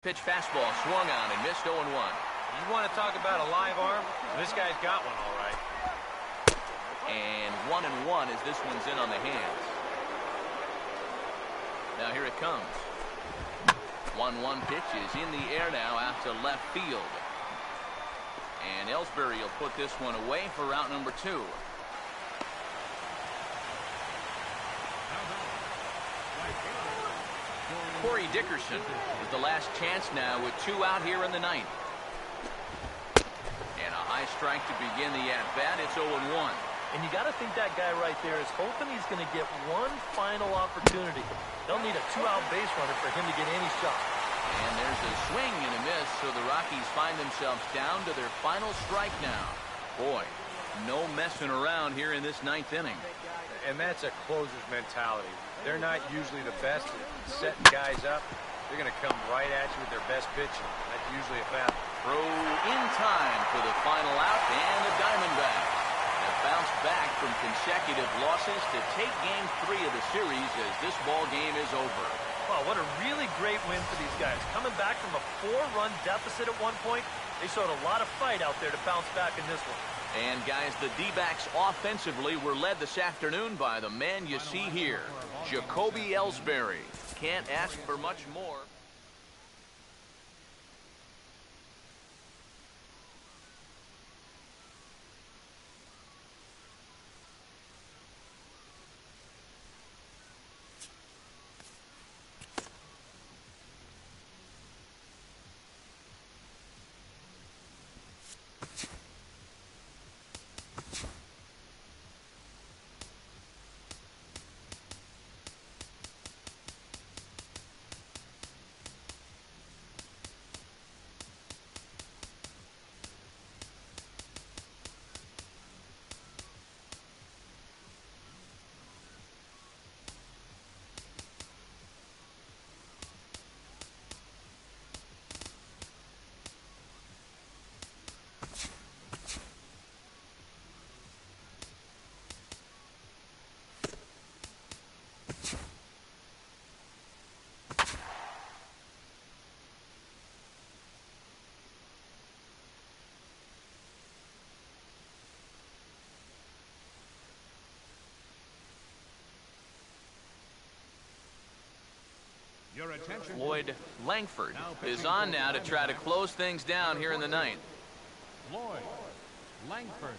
Pitch fastball swung on and missed 0-1. You want to talk about a live arm? This guy's got one all right. And 1-1 as this one's in on the hands. Now here it comes. 1-1 pitch is in the air now out to left field. And Ellsbury will put this one away for out number 2. Corey Dickerson is the last chance now with 2 out here in the ninth. And a high strike to begin the at-bat. It's 0-1. And you got to think that guy right there is hoping he's going to get one final opportunity. They'll need a 2-out base runner for him to get any shot. And there's a swing and a miss, so the Rockies find themselves down to their final strike now. Boy, no messing around here in this ninth inning. And that's a closer's mentality. They're not usually the best at setting guys up. They're going to come right at you with their best pitching. That's usually a foul. Throw in time for the final out, and the Diamondbacks have bounced back from consecutive losses to take Game 3 of the series as this ball game is over. Wow, what a really great win for these guys. Coming back from a 4-run deficit at one point, they showed a lot of fight out there to bounce back in this one. And guys, the D-backs offensively were led this afternoon by the man you see here, Jacoby Ellsbury. Can't ask for much more. Lloyd Langford is on now to try to close things down here in the ninth. Lloyd Langford.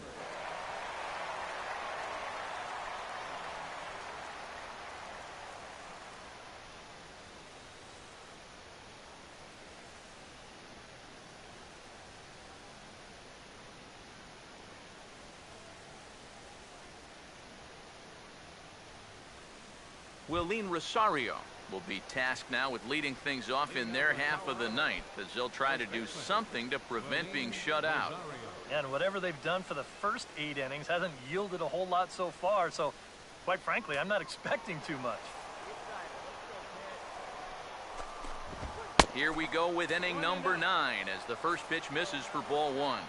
Willeen Rosario will be tasked now with leading things off in their half of the ninth as they'll try to do something to prevent being shut out. And whatever they've done for the first 8 innings hasn't yielded a whole lot so far, so quite frankly, I'm not expecting too much. Here we go with inning number 9 as the first pitch misses for ball 1.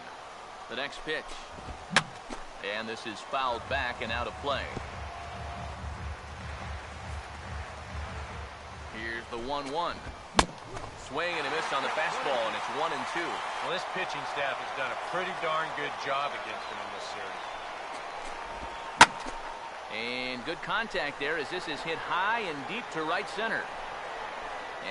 The next pitch. And this is fouled back and out of play. Here's the 1-1. Swing and a miss on the fastball, and it's 1-2. Well, this pitching staff has done a pretty darn good job against him in this series. And good contact there as this is hit high and deep to right center.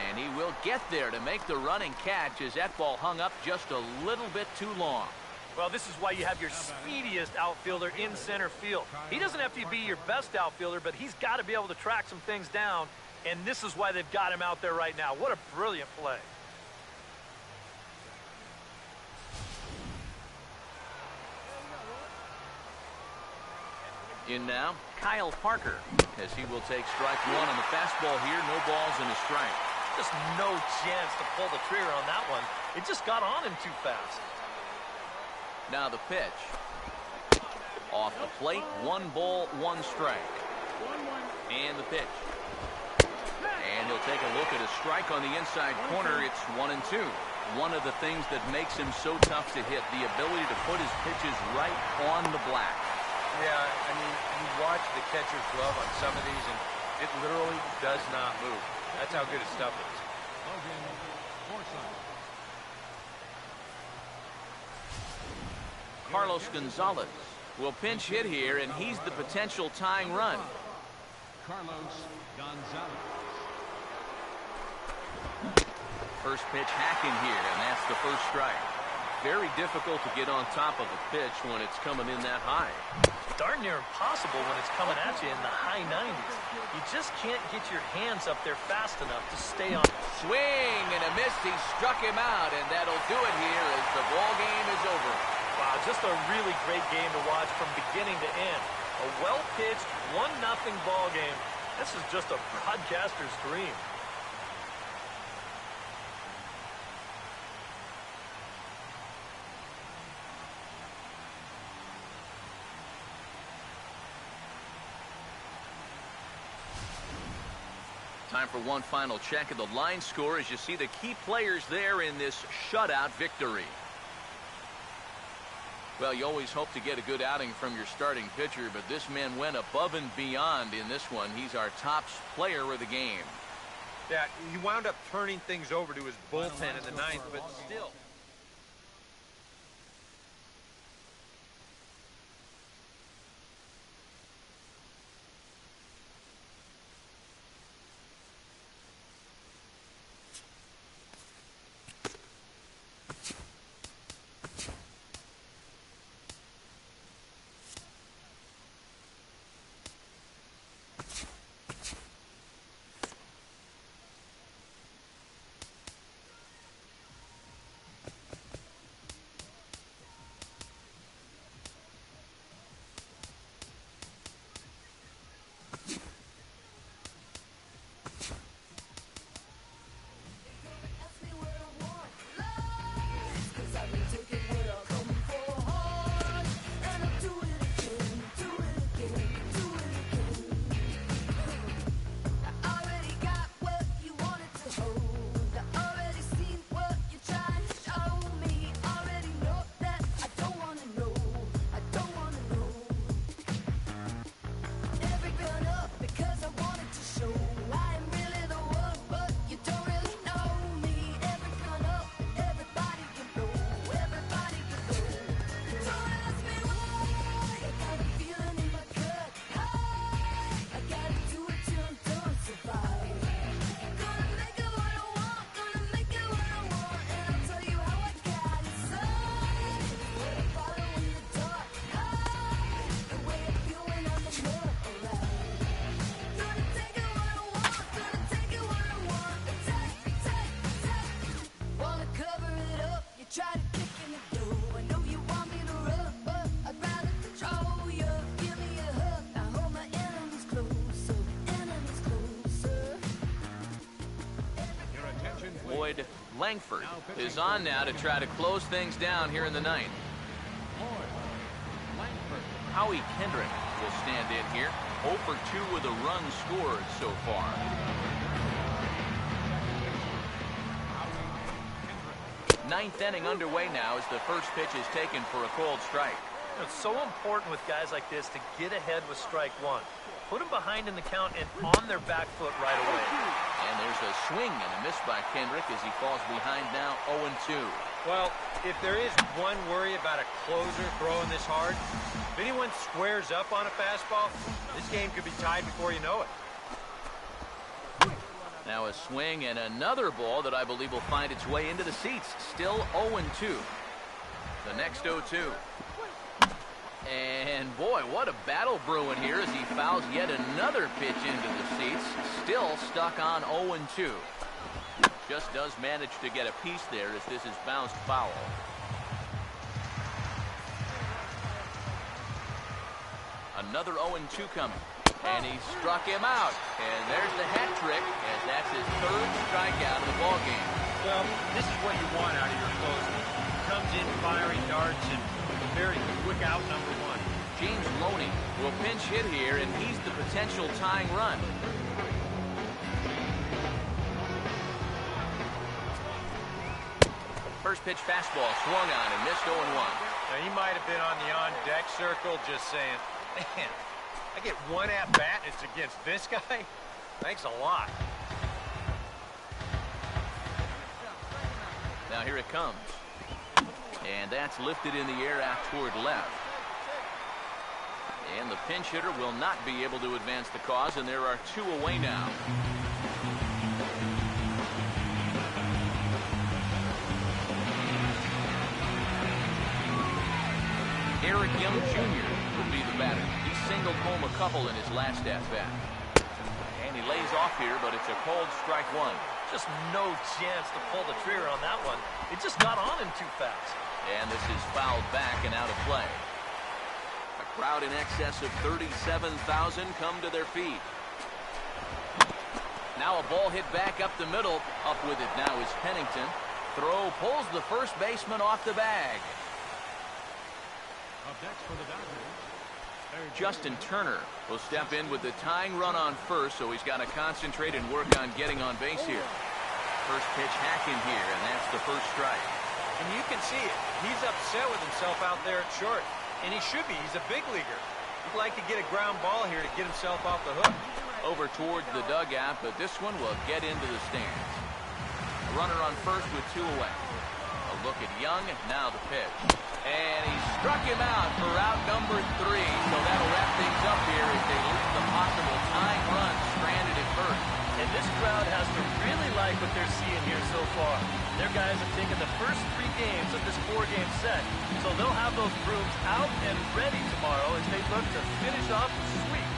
And he will get there to make the running catch as that ball hung up just a little bit too long. Well, this is why you have your speediest outfielder in center field. He doesn't have to be your best outfielder, but he's got to be able to track some things down. And this is why they've got him out there right now. What a brilliant play. In now, Kyle Parker, as he will take strike 1 on the fastball here. No balls and a strike. Just no chance to pull the trigger on that one. It just got on him too fast. Now the pitch. Off the plate, 1 ball, 1 strike. And the pitch. And he'll take a look at a strike on the inside corner. It's 1-2. One of the things that makes him so tough to hit, the ability to put his pitches right on the black. Yeah, I mean, you watch the catcher's glove on some of these, and it literally does not move. That's how good his stuff is. Carlos Gonzalez will pinch hit here, and he's the potential tying run. Carlos Gonzalez. First pitch hacking here, and that's the first strike. Very difficult to get on top of a pitch when it's coming in that high. Darn near impossible when it's coming at you in the high 90s. You just can't get your hands up there fast enough to stay on. Swing and a miss. He struck him out, and that'll do it here as the ball game is over. Wow, just a really great game to watch from beginning to end. A well-pitched 1-0 ball game. This is just a broadcaster's dream. Time for one final check of the line score as you see the key players there in this shutout victory. Well, you always hope to get a good outing from your starting pitcher, but this man went above and beyond in this one. He's our top player of the game. Yeah, he wound up turning things over to his bullpen in the ninth, but still. Langford is on now to try to close things down here in the ninth. Howie Kendrick will stand in here. 0 for 2 with a run scored so far. Ninth inning underway now as the first pitch is taken for a called strike. It's so important with guys like this to get ahead with strike one. Put them behind in the count and on their back foot right away. And there's a swing and a miss by Kendrick as he falls behind now 0-2. Well, if there is one worry about a closer throwing this hard, if anyone squares up on a fastball, this game could be tied before you know it. Now a swing and another ball that I believe will find its way into the seats. Still 0-2. The next 0-2. And boy, what a battle brewing here as he fouls yet another pitch into the seats. Still stuck on 0-2. Just does manage to get a piece there as this is bounced foul. Another 0-2 coming. And he struck him out. And there's the hat trick as that's his third strikeout of the ballgame. Well, this is what you want out of your closer. Comes in firing darts and very quick out number one. James Loney will pinch hit here, and he's the potential tying run. First pitch fastball swung on and missed 0-1. Now, he might have been on the on-deck circle just saying, man, I get one at-bat and it's against this guy? Thanks a lot. Now here it comes. And that's lifted in the air out toward left. And the pinch hitter will not be able to advance the cause, and there are 2 away now. Eric Young Jr. will be the batter. He singled home a couple in his last at-bat. And he lays off here, but it's a cold strike 1. Just no chance to pull the trigger on that one. It just got on him too fast. And this is fouled back and out of play. A crowd in excess of 37,000 come to their feet. Now a ball hit back up the middle. Up with it now is Pennington. Throw pulls the first baseman off the bag. Up next for the Dodgers, Justin Turner will step in with the tying run on first, so he's got to concentrate and work on getting on base here. First pitch hacking here, and that's the first strike. And you can see it. He's upset with himself out there at short. And he should be. He's a big leaguer. He'd like to get a ground ball here to get himself off the hook. Over towards the dugout, but this one will get into the stands. A runner on first with 2 away. A look at Young, now the pitch. And he struck him out for out number 3, so that'll wrap things up here as they leave the possible tying run stranded at first. And this crowd has to really like what they're seeing here so far. Their guys have taken the first 3 games of this 4-game set, so they'll have those brooms out and ready tomorrow as they look to finish off the sweep.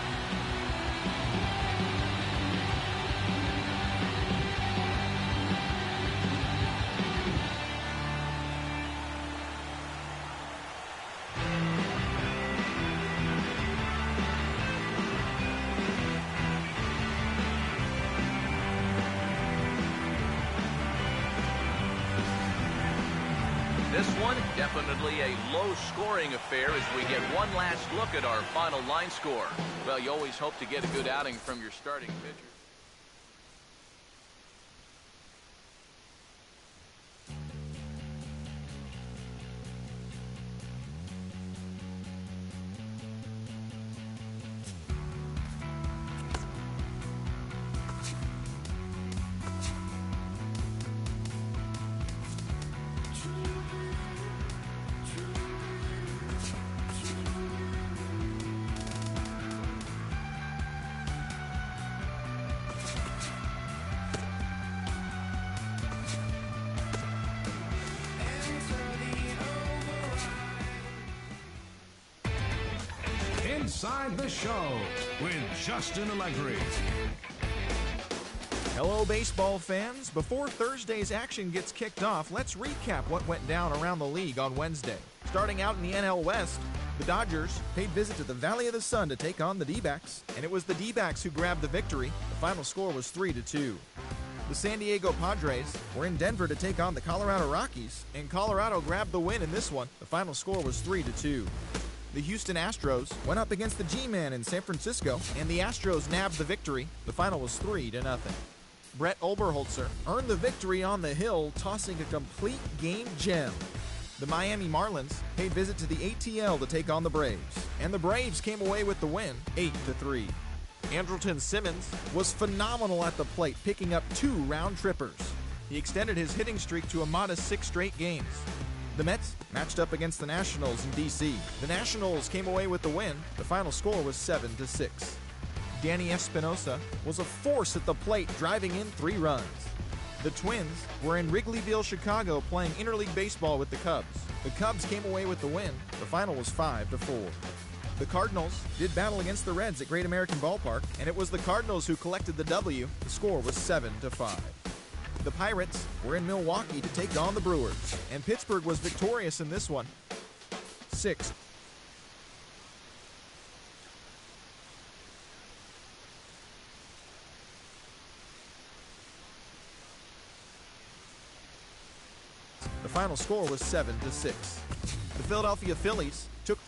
This one, definitely a low-scoring affair as we get one last look at our final line score. Well, you always hope to get a good outing from your starting pitcher. Inside the Show with Justin Allegri. Hello, baseball fans. Before Thursday's action gets kicked off, let's recap what went down around the league on Wednesday. Starting out in the NL West, the Dodgers paid visit to the Valley of the Sun to take on the D-backs, and it was the D-backs who grabbed the victory. The final score was 3-2. The San Diego Padres were in Denver to take on the Colorado Rockies, and Colorado grabbed the win in this one. The final score was 3-2. The Houston Astros went up against the G-Men in San Francisco, and the Astros nabbed the victory. The final was 3-0. Brett Oberholzer earned the victory on the hill, tossing a complete game gem. The Miami Marlins paid visit to the ATL to take on the Braves, and the Braves came away with the win, 8-3. Andrelton Simmons was phenomenal at the plate, picking up 2 round trippers. He extended his hitting streak to a modest 6 straight games. The Mets matched up against the Nationals in D.C. The Nationals came away with the win. The final score was 7-6. Danny Espinosa was a force at the plate, driving in 3 runs. The Twins were in Wrigleyville, Chicago, playing interleague baseball with the Cubs. The Cubs came away with the win. The final was 5-4. The Cardinals did battle against the Reds at Great American Ballpark, and it was the Cardinals who collected the W. The score was 7-5. The Pirates were in Milwaukee to take on the Brewers, and Pittsburgh was victorious in this one, 6. The final score was 7-6. The Philadelphia Phillies took